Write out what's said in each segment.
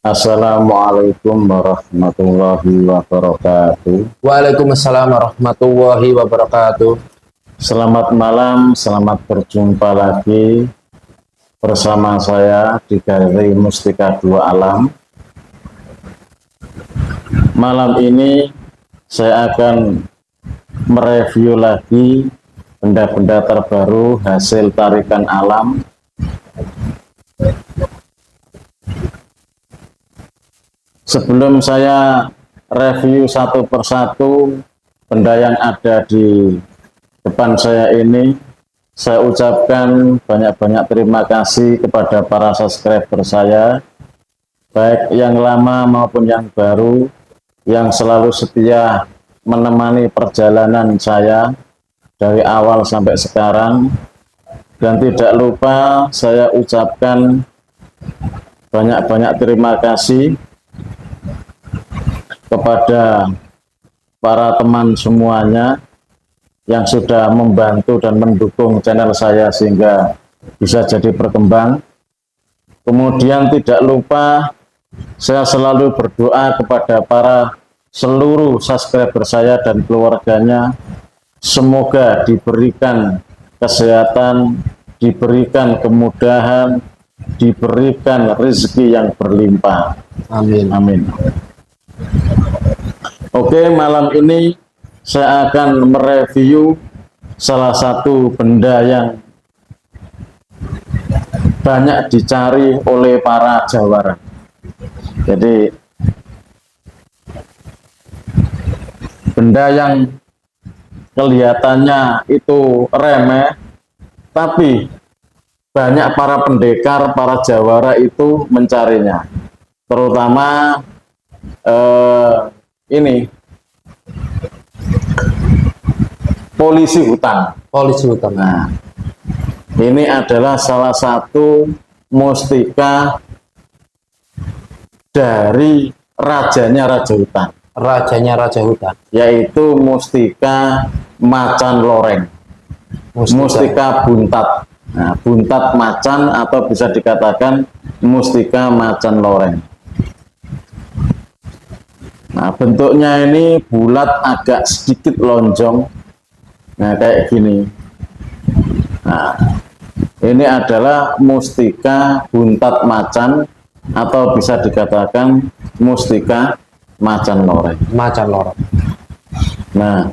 Assalamualaikum warahmatullahi wabarakatuh. Waalaikumsalam warahmatullahi wabarakatuh. Selamat malam, selamat berjumpa lagi bersama saya di Galeri Mustika Dua Alam. Malam ini saya akan mereview lagi benda-benda terbaru hasil tarikan alam. Sebelum saya review satu persatu benda yang ada di depan saya ini, saya ucapkan banyak-banyak terima kasih kepada para subscriber saya, baik yang lama maupun yang baru, yang selalu setia menemani perjalanan saya dari awal sampai sekarang. Dan tidak lupa saya ucapkan banyak-banyak terima kasih kepada para teman semuanya yang sudah membantu dan mendukung channel saya sehingga bisa jadi berkembang. Kemudian tidak lupa saya selalu berdoa kepada para seluruh subscriber saya dan keluarganya, semoga diberikan kesehatan, diberikan kemudahan, diberikan rezeki yang berlimpah. Amin. Amin. Oke, malam ini saya akan mereview salah satu benda yang banyak dicari oleh para jawara. Jadi benda yang kelihatannya itu remeh, tapi banyak para pendekar, para jawara itu mencarinya. Terutama ini polisi hutan. Polisi hutan. Nah, ini adalah salah satu mustika dari rajanya Raja Hutan. Rajanya Raja Hutan, Yaitu mustika macan loreng. Mustika buntat. Nah, buntat macan atau bisa dikatakan mustika macan loreng. Nah, bentuknya ini bulat, agak sedikit lonjong. Nah, kayak gini. Nah, ini adalah mustika buntat macan atau bisa dikatakan mustika macan loreng. macan loreng. Nah,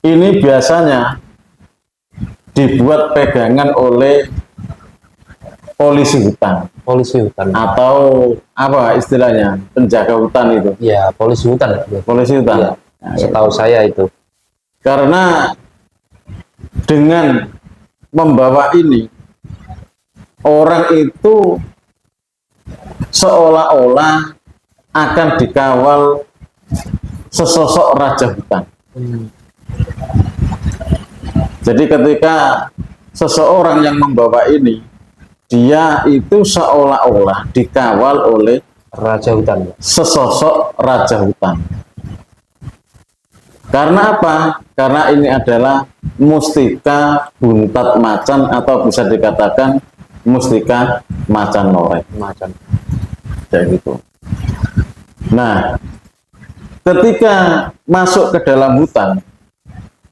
ini biasanya dibuat pegangan oleh polisi hutan. Polisi hutan. Atau apa istilahnya, penjaga hutan itu. Ya, polisi hutan. Polisi hutan. Ya, Nah, setahu saya itu. karena dengan membawa ini, orang itu seolah-olah akan dikawal sesosok raja hutan. Jadi ketika seseorang yang membawa ini, dia itu seolah-olah dikawal oleh Raja hutan. sesosok raja hutan. Karena apa? Karena ini adalah mustika buntat macan atau bisa dikatakan mustika macan loreng. Macan. Kayak gitu. Nah, ketika masuk ke dalam hutan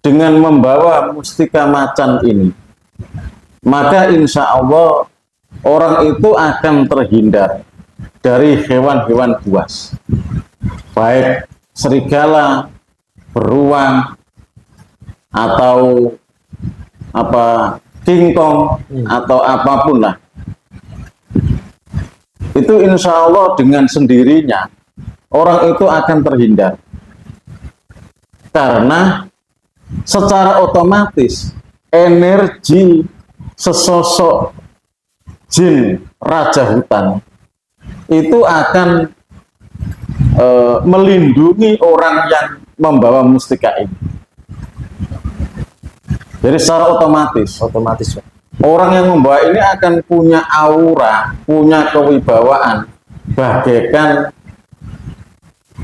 dengan membawa mustika macan ini, maka insya Allah orang itu akan terhindar dari hewan-hewan buas, baik serigala, beruang, atau apa kingkong atau apapun lah. Itu insya Allah dengan sendirinya orang itu akan terhindar, karena secara otomatis energi sesosok jin raja hutan itu akan melindungi orang yang membawa mustika ini. Jadi secara otomatis orang yang membawa ini akan punya aura, punya kewibawaan bagaikan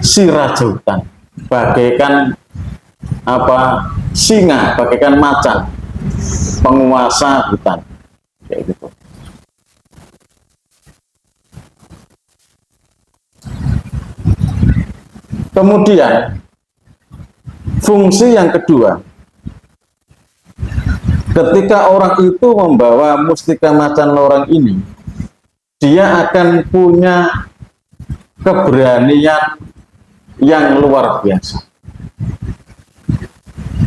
si raja hutan, bagaikan apa, singa, bagaikan macan, penguasa hutan, kayak gitu. Kemudian fungsi yang kedua, ketika orang itu membawa mustika macan loreng ini, dia akan punya keberanian yang luar biasa.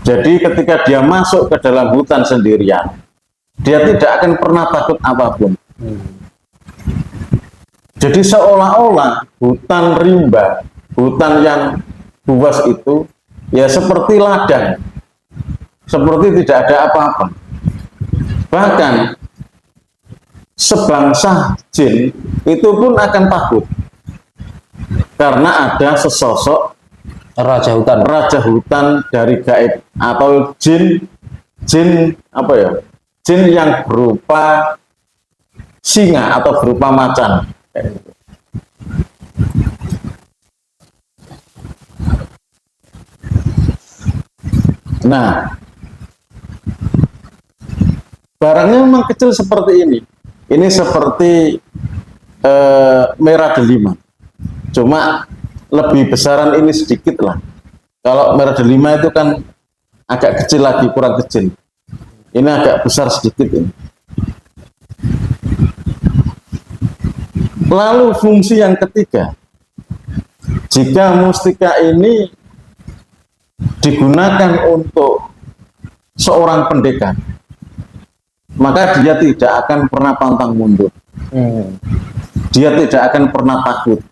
Jadi ketika dia masuk ke dalam hutan sendirian, dia tidak akan pernah takut apapun. Jadi seolah-olah hutan rimba, hutan yang luas itu ya seperti ladang, seperti tidak ada apa-apa. Bahkan sebangsa jin itu pun akan takut karena ada sesosok raja hutan dari gaib atau jin apa ya, jin yang berupa singa atau berupa macan. Nah, barangnya memang kecil seperti ini. Ini seperti merah delima, cuma lebih besaran ini sedikit lah. Kalau merah delima itu kan agak kecil lagi, kurang kecil. Ini agak besar sedikit ini. Lalu fungsi yang ketiga, jika mustika ini digunakan untuk seorang pendekar, maka dia tidak akan pernah pantang mundur. Dia tidak akan pernah takut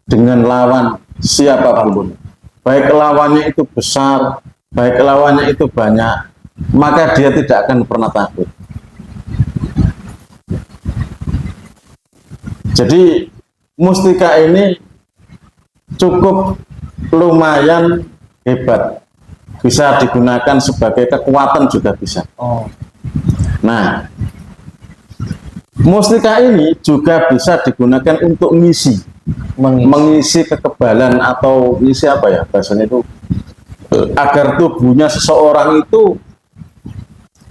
dengan lawan siapapun. Baik lawannya itu besar, baik lawannya itu banyak, maka dia tidak akan pernah takut. Jadi mustika ini cukup lumayan hebat, bisa digunakan sebagai kekuatan juga bisa. Nah, mustika ini juga bisa digunakan untuk mengisi kekebalan atau mengisi apa ya bahasanya itu, agar tubuhnya seseorang itu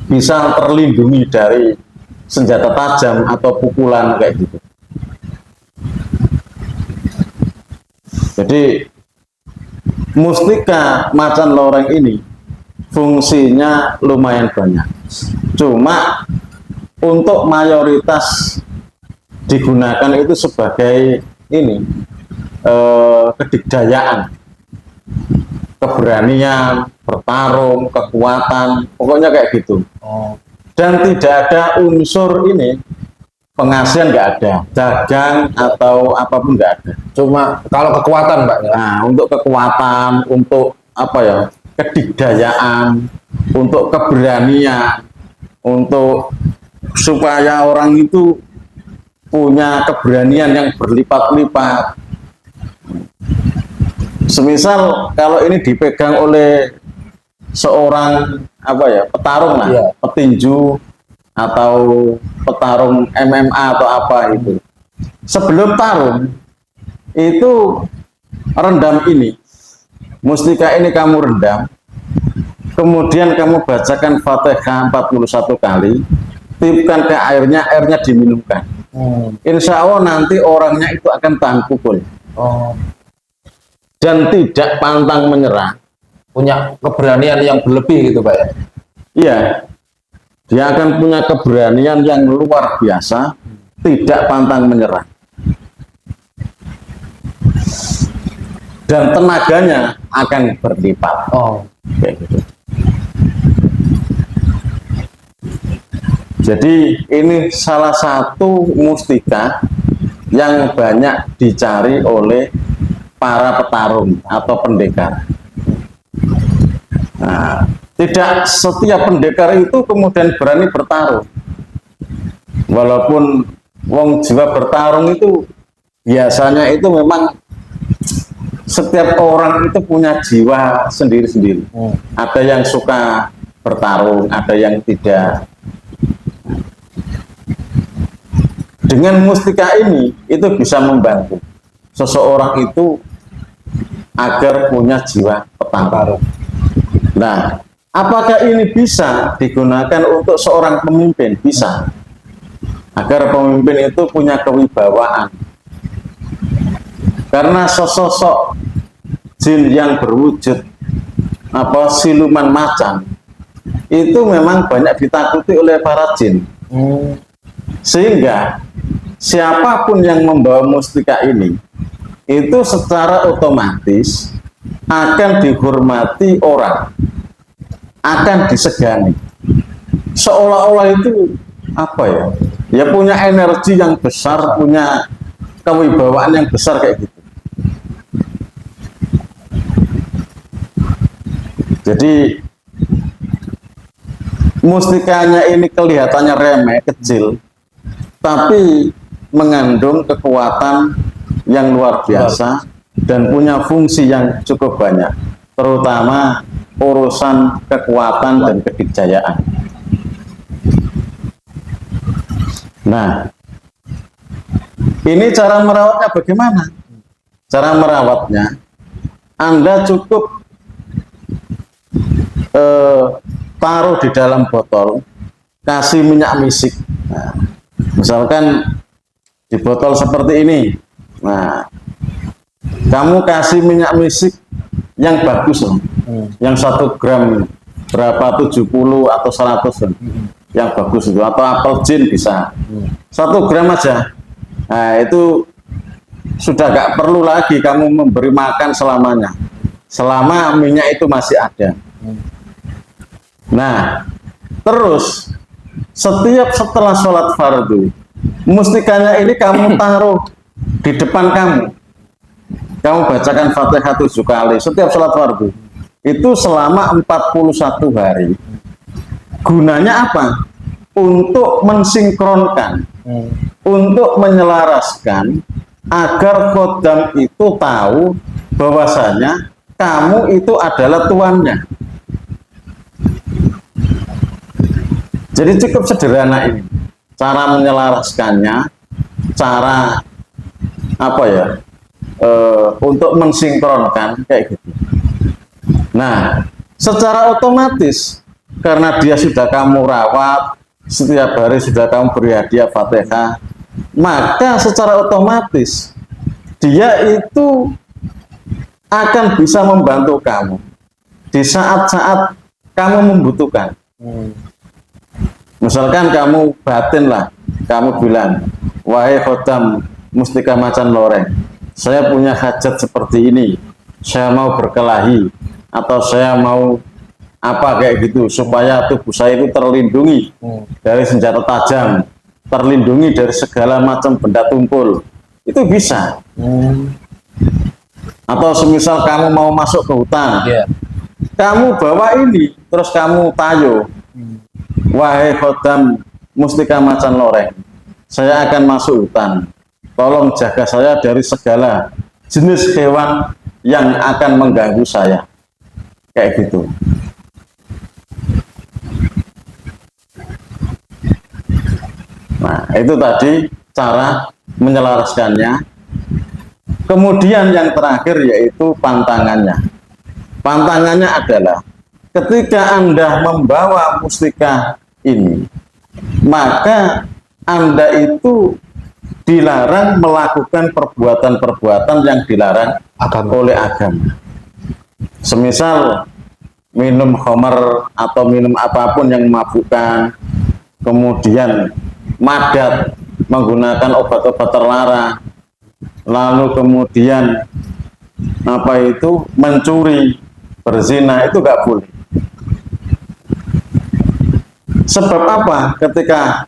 bisa terlindungi dari senjata tajam atau pukulan kayak gitu. Jadi mustika macan loreng ini fungsinya lumayan banyak. Cuma untuk mayoritas digunakan itu sebagai ini kedikdayaan, keberanian, bertarung, kekuatan, pokoknya kayak gitu. Dan tidak ada unsur ini pengasihan, nggak ada, dagang atau apapun nggak ada. Cuma kalau kekuatan, Pak. Nah, untuk kekuatan, untuk apa ya, kedikdayaan, untuk keberanian, untuk supaya orang itu punya keberanian yang berlipat-lipat. Semisal kalau ini dipegang oleh seorang apa ya, petarung lah, petinju atau petarung MMA atau apa itu. Sebelum tarung itu rendam ini, mustika ini kamu rendam, kemudian kamu bacakan Fatihah 41 kali, tiupkan ke airnya, airnya diminumkan. Insya Allah nanti orangnya itu akan tahan pukul. Dan tidak pantang menyerah. Punya keberanian yang berlebih gitu, Pak ya? Iya, dia akan punya keberanian yang luar biasa, tidak pantang menyerah. Dan tenaganya akan berlipat. Kayak gitu. Jadi ini salah satu mustika yang banyak dicari oleh para petarung atau pendekar. Nah, tidak setiap pendekar itu kemudian berani bertarung. Walaupun wong jiwa bertarung itu biasanya itu memang setiap orang itu punya jiwa sendiri-sendiri. Ada yang suka bertarung, ada yang tidak. Dengan mustika ini itu bisa membantu seseorang itu agar punya jiwa petarung. Nah, apakah ini bisa digunakan untuk seorang pemimpin? Bisa. Agar pemimpin itu punya kewibawaan. Karena sosok jin yang berwujud siluman macan itu memang banyak ditakuti oleh para jin. Sehingga siapapun yang membawa mustika ini itu secara otomatis akan dihormati orang, akan disegani, seolah-olah itu ya punya energi yang besar, punya kewibawaan yang besar kayak gitu. Jadi mustikanya ini kelihatannya remeh, kecil, tapi mengandung kekuatan yang luar biasa dan punya fungsi yang cukup banyak, terutama urusan kekuatan dan kedikjayaan. Nah, ini cara merawatnya bagaimana? Cara merawatnya, Anda cukup taruh di dalam botol, kasih minyak misik. Nah, misalkan di botol seperti ini, nah, kamu kasih minyak misik yang bagus loh, yang 1 gram berapa, 70 atau 100 yang bagus itu, atau apel jin bisa 1 gram aja. Nah, itu sudah gak perlu lagi kamu memberi makan selamanya, selama minyak itu masih ada. Nah, terus setelah sholat fardu, mustikanya ini kamu taruh di depan kamu. Kamu bacakan Fatihah 7 kali setiap sholat fardu. Itu selama 41 hari. Gunanya apa? Untuk mensinkronkan, untuk menyelaraskan, agar khodam itu tahu bahwasanya kamu itu adalah tuannya. Jadi cukup sederhana ini cara menyelaraskannya, cara untuk mensinkronkan kayak gitu. Nah, secara otomatis karena dia sudah kamu rawat, setiap hari sudah kamu beri hadiah Fatihah, maka secara otomatis dia itu akan bisa membantu kamu di saat-saat kamu membutuhkan. Misalkan kamu batin lah, kamu bilang, wahai khodam mustika macan loreng, saya punya hajat seperti ini, saya mau berkelahi, atau saya mau kayak gitu, supaya tubuh saya itu terlindungi dari senjata tajam, terlindungi dari segala macam benda tumpul, itu bisa. Atau semisal kamu mau masuk ke hutan, kamu bawa ini, terus kamu tayo, wahai khodam mustika macan loreng, saya akan masuk hutan, tolong jaga saya dari segala jenis hewan yang akan mengganggu saya, kayak gitu. Nah, itu tadi cara menyelaraskannya. Kemudian yang terakhir yaitu pantangannya. Pantangannya adalah ketika Anda membawa mustika ini, maka Anda itu dilarang melakukan perbuatan-perbuatan yang dilarang oleh agama. Semisal minum khamar atau minum apapun yang memabukkan, kemudian madat, menggunakan obat-obat terlarang, lalu kemudian mencuri, berzina, itu nggak boleh. Sebab apa? Ketika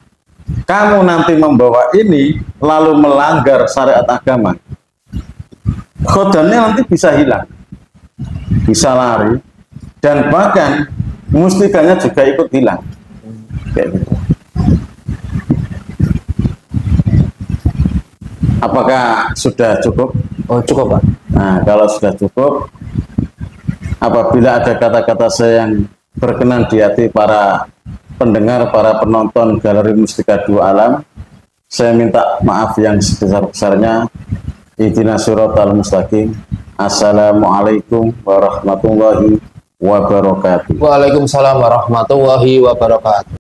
kamu nanti membawa ini lalu melanggar syariat agama, khodamnya nanti bisa hilang, bisa lari, dan bahkan mustikanya juga ikut hilang. Kayak gitu. Apakah sudah cukup? Oh, cukup, Pak. Nah, kalau sudah cukup, apabila ada kata-kata saya yang berkenan di hati para pendengar, para penonton Galeri Mustika Dua Alam, saya minta maaf yang sebesar-besarnya. Ihdinas siratal mustaqim. Assalamualaikum warahmatullahi wabarakatuh. Waalaikumsalam warahmatullahi wabarakatuh.